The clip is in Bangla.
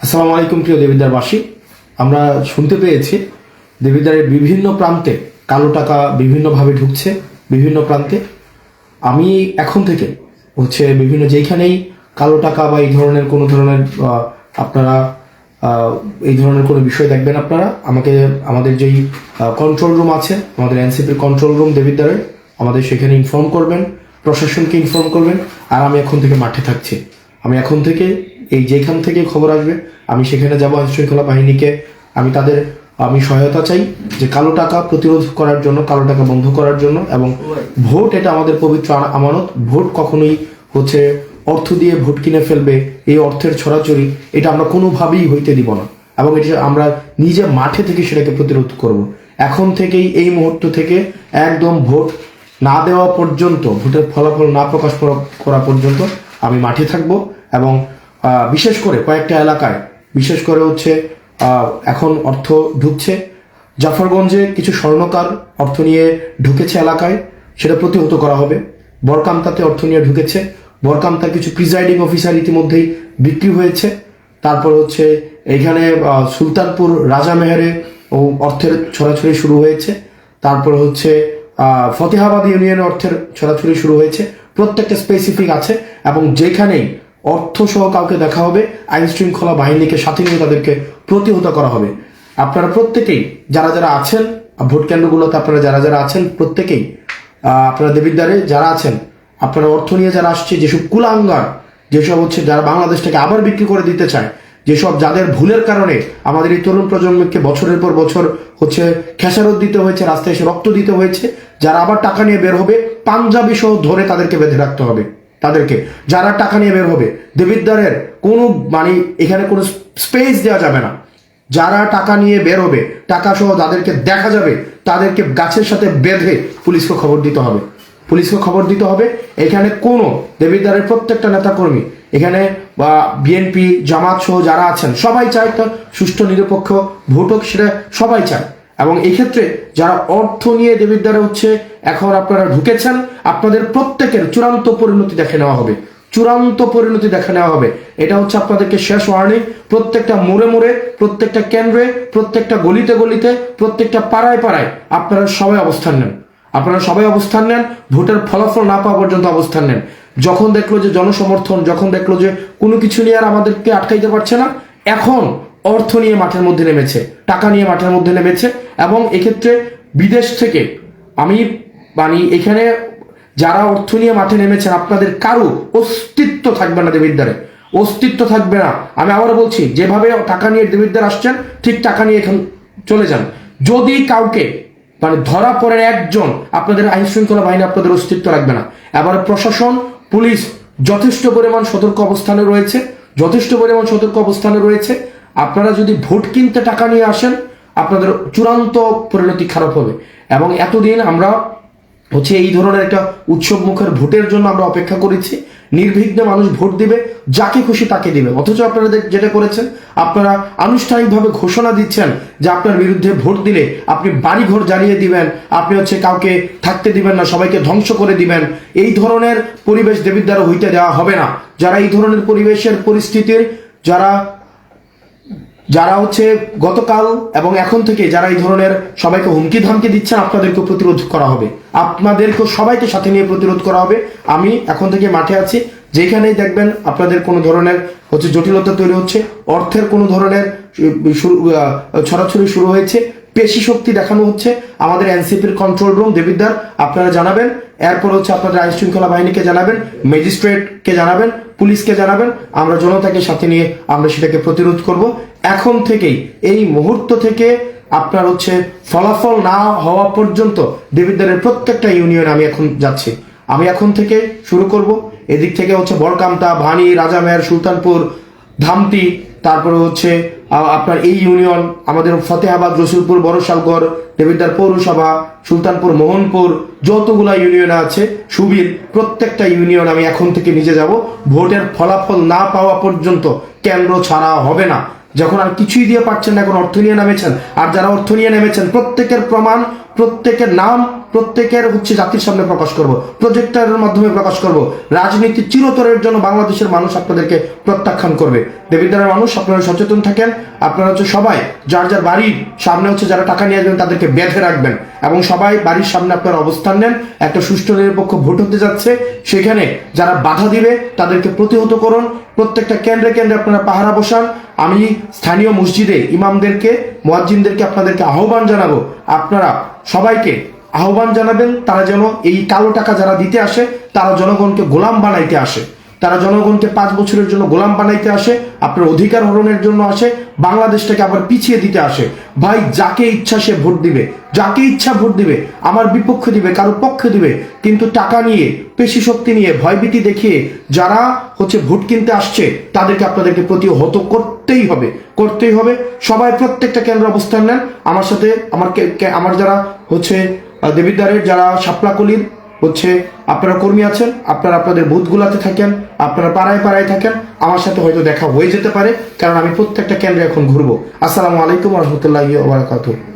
আসসালামু আলাইকুম প্রিয় দেবিদ্বারবাসী। আমরা শুনতে পেয়েছি দেবিদ্বারের বিভিন্ন প্রান্তে কালো টাকা বিভিন্নভাবে ঢুকছে বিভিন্ন প্রান্তে। আমি এখন থেকে বিভিন্ন যেখানেই কালো টাকা বা এই ধরনের কোনো ধরনের আপনারা এই ধরনের কোনো বিষয় দেখবেন, আপনারা আমাকে আমাদের যেই কন্ট্রোল রুম আছে, আমাদের এনসিপির কন্ট্রোল রুম দেবিদ্বারের, আমাদের সেখানে ইনফর্ম করবেন, প্রশাসনকে ইনফর্ম করবেন। আর আমি এখন থেকে মাঠে থাকছি। আমি এখন থেকে যেখান থেকে খবর আসবে আমি সেখানে যাব। আইনশৃঙ্খলা বাহিনীকে আমি সহায়তা চাই যে কালো টাকা প্রতিরোধ করার জন্য, কালো টাকা বন্ধ করার জন্য। এবং ভোট এটা আমাদের পবিত্র আমানত। ভোট কখনোই অর্থ দিয়ে ভোট কিনে ফেলবে, এই অর্থের ছড়াছড়ি এটা আমরা কোনোভাবেই হইতে দিব না। এবং এটা আমরা নিজে মাঠে থেকে সেটাকে প্রতিরোধ করব। এখন থেকেই এই মুহূর্ত থেকে একদম ভোট না দেওয়া পর্যন্ত, ভোটের ফলাফল না প্রকাশ করা পর্যন্ত আমি মাঠে থাকব। এবং বিশেষ করে কয়েকটা এলাকায় বিশেষ করে এখন অর্থ ঢুকছে। জাফরগঞ্জে কিছু স্বর্ণকার অর্থ নিয়ে ঢুকেছে এলাকায়, সেটা প্রতিহত করা হবে। বরকামতাতে অর্থ নিয়ে ঢুকেছে, বরকামতার কিছু প্রিজাইডিং অফিসার ইতিমধ্যেই বিক্রি হয়েছে। তারপর এখানে সুলতানপুর রাজামেহেরে অর্থের ছড়াছড়ি শুরু হয়েছে। তারপর ফতেহাবাদ ইউনিয়নে অর্থের ছড়াছড়ি শুরু হয়েছে। প্রত্যেকটা স্পেসিফিক আছে এবং যেখানেই অর্থ সহ কাউকে দেখা হবে আইন শৃঙ্খলা বাহিনীকে সাথে নিয়ে তাদেরকে প্রতিহত করা হবে। আপনারা প্রত্যেকেই যারা যারা আছেন ভোট কেন্দ্রগুলোতে, আপনারা যারা যারা আছেন প্রত্যেকেই আপনারা দেবিদ্বারে যারা আছেন, আপনারা অর্থ নিয়ে যারা আসছে, যেসব কুলাঙ্গার, যেসব যারা বাংলাদেশটাকে আবার বিক্রি করে দিতে চায়, যেসব যাদের ভুলের কারণে আমাদের এই তরুণ প্রজন্মকে বছরের পর বছর খেসারত দিতে হয়েছে, রাস্তায় এসে রক্ত দিতে হয়েছে, যারা আবার টাকা নিয়ে বের হবে পাঞ্জাবি সহ ধরে তাদেরকে বেঁধে রাখতে হবে। তাদেরকে যারা টাকা নিয়ে বের হবে দেবিদ্বারের কোনো এখানে কোনো স্পেস দেওয়া যাবে না। যারা টাকা নিয়ে বের হবে, টাকা সহ যাদেরকে দেখা যাবে তাদেরকে গাছের সাথে বেঁধে পুলিশকে খবর দিতে হবে। পুলিশকে খবর দিতে হবে। এখানে কোনো দেবিদ্বারের প্রত্যেকটা নেতাকর্মী, এখানে বা বিএনপি জামাত সহ যারা আছেন সবাই চায় একটা সুষ্ঠু নিরপেক্ষ ভোট হোক, সেটা সবাই চায়। এবং এই ক্ষেত্রে যারা অর্থ নিয়ে দেবিদ্বারে এখন আপনারা ঢুকেছেন, আপনাদের প্রত্যেকের চূড়ান্ত পরিণতি দেখে নেওয়া হবে। চূড়ান্ত পরিণতি দেখে নেওয়া হবে। এটা আপনাদেরকে শেষ ওয়ার্নিং। প্রত্যেকটা মোড়ে মোড়ে, প্রত্যেকটা কেন্দ্রে, প্রত্যেকটা গলিতে গলিতে, প্রত্যেকটা পাড়ায় পাড়ায় আপনারা সবাই অবস্থান নেন। আপনারা সবাই অবস্থান নেন, ভোটের ফলাফল না পাওয়া পর্যন্ত অবস্থান নেন। যখন দেখলো যে জনসমর্থন, যখন দেখলো যে কোনো কিছু নিয়ে আর আমাদেরকে আটকাইতে পারছে না, এখন অর্থ নিয়ে মাঠের মধ্যে নেমেছে, টাকা নিয়ে মাঠের মধ্যে নেমেছে। এবং এক্ষেত্রে বিদেশ থেকে আমি এখানে যারা অর্থ নিয়ে মাঠে নেমেছেন, আপনাদের কারো অস্তিত্ব থাকবে না দেবিদ্বারে, অস্তিত্ব থাকবে না। আমি আবার বলছি, যেভাবে টাকা নিয়ে দেবিদ্বার আসছেন ঠিক টাকা নিয়ে এখন চলে যান। যদি কাউকে ধরা পড়ে একজন, আপনাদের আইন শৃঙ্খলা বাহিনী আপনাদের অস্তিত্ব রাখবে না। এবার প্রশাসন, পুলিশ যথেষ্ট পরিমাণ সতর্ক অবস্থানে রয়েছে, যথেষ্ট পরিমাণ সতর্ক অবস্থানে রয়েছে। আপনারা যদি ভোট কিনতে টাকা নিয়ে আসেন, আপনাদের চূড়ান্ত পরিণতি খারাপ হবে। এবং এতদিন আমরা এই ধরনের একটা উৎসব মুখের ভোটের জন্য আমরা অপেক্ষা করেছি। নির্বিঘ্নে মানুষ ভোট দিবে, যাকে খুশি তাকে দিবে। অথচ আপনারা যেটা করেছেন, আপনারা আনুষ্ঠানিকভাবে ঘোষণা দিচ্ছেন যে আপনার বিরুদ্ধে ভোট দিলে আপনি বাড়িঘর জ্বালিয়ে দিবেন, আপনি কাউকে থাকতে দিবেন না, সবাইকে ধ্বংস করে দিবেন। এই ধরনের পরিবেশ দেবিদ্বারে হইতে দেওয়া হবে না। যারা এই ধরনের পরিবেশের পরিস্থিতির যারা গতকাল এবং এখন থেকে যারা এই ধরনের সবাইকে হুমকি ধামকি দিচ্ছেন, আপনাদেরকে প্রতিরোধ করা হবে। আপনাদেরকে সবাইকে সাথে নিয়ে প্রতিরোধ করা হবে। আমি এখন থেকে মাঠে আছি। যেখানেই দেখবেন আপনাদের কোনো ধরনের জটিলতা তৈরি হচ্ছে, অর্থের কোনো ধরনের ছড়াছড়ি শুরু হয়েছে, পেশি শক্তি দেখানো হচ্ছে, আমাদের এনসিপির কন্ট্রোল রুম দেবিদ্বার আপনারা জানাবেন। এরপর আপনাদের আইন শৃঙ্খলা বাহিনীকে জানাবেন, ম্যাজিস্ট্রেটকে জানাবেন, পুলিশকে জানাবেন। আমরা জনতাকে সাথে নিয়ে আমরা সেটাকে প্রতিরোধ করব। এখন থেকেই এই মুহূর্ত থেকে আপনার ফলাফল না হওয়া পর্যন্ত দেবিদ্বারের প্রত্যেকটা ইউনিয়ন আমি এখন যাচ্ছি। আমি এখন থেকে শুরু করব। এদিক থেকে বরকামতা, ভানি, রাজামের, সুলতানপুর, ধামতি, তারপরে আপনার এই ইউনিয়ন, আমাদের ফতেহাবাদ, রসুলপুর, বড়শালগড়, দেবিদ্বার পৌরসভা, সুলতানপুর, মোহনপুর, যতগুলা ইউনিয়ন আছে, সুবীর, প্রত্যেকটা ইউনিয়ন আমি এখন থেকে নিজে যাব। ভোটের ফলাফল না পাওয়া পর্যন্ত কেন্দ্র ছাড়া হবে না। যখন আর কিছুই দিয়ে পাচ্ছেন না, এখন অর্থ নিয়ে নেমেছেন। আর যারা অর্থ নিয়ে নেমেছেন প্রত্যেকের প্রমাণ প্রত্যেকের নাম প্রত্যেকের জাতির সামনে প্রকাশ করব, প্রজেক্টরের মাধ্যমে প্রকাশ করব। রাজনীতি চিরতরের জন্য বাংলাদেশের মানুষ আপনাদেরকে প্রত্যাখ্যান করবে। দেবিদ্বারের মানুষ আপনারা সচেতন থাকেন। আপনারা সবাই যার যার বাড়ির সামনে যারা টাকা নিয়ে আসবেন তাদেরকে বেঁধে রাখবেন এবং সবাই বাড়ির সামনে আপনারা অবস্থান নেন। একটা সুষ্ঠু নিরপেক্ষ ভোট হতে যাচ্ছে, সেখানে যারা বাধা দিবে তাদেরকে প্রতিহত করুন। প্রত্যেকটা কেন্দ্রে কেন্দ্রে আপনারা পাহারা বসান। আমি স্থানীয় মসজিদে ইমামদেরকে, মুয়াজ্জিনদেরকে আপনাদেরকে আহ্বান জানাবো, আপনারা সবাইকে আহ্বান জানাবেন তারা যেন এই কালো টাকা যারা দিতে আসে তারা জনগণকে গোলাম বানাইতে আসে, তারা জনগণকে 5 বছরের জন্য গোলাম বানাইতে আসে, আপনার অধিকার হরণের জন্য আসে, বাংলাদেশটাকে আবার পিছিয়ে দিতে আসে। ভাই, যাকে ইচ্ছা সে ভোট দিবে, যাকে ইচ্ছা ভোট দিবে, আমার বিপক্ষে দিবে, কারো পক্ষে দিবে, কিন্তু টাকা নিয়ে, পেশি শক্তি নিয়ে, ভয়ভীতি দেখিয়ে যারা ভোট কিনতে আসছে তাদেরকে আপনাদেরকে প্রতিহত করতেই হবে, করতেই হবে। সবাই প্রত্যেকটা কেন্দ্রে অবস্থান নেন। আমার সাথে আমার যারা দেবিদ্বারের, যারা শাপলাকলির আপনারা কর্মী আছেন, আপনারা আপনাদের বুথগুলাতে থাকেন, আপনারা পাড়ায় পাড়ায় থাকেন। আমার সাথে হয়তো দেখা হয়ে যেতে পারে, কারণ আমি প্রত্যেকটা কেন্দ্রে এখন ঘুরবো। আসসালামু আলাইকুম ওয়া রাহমাতুল্লাহি ওয়া বারাকাতুহু।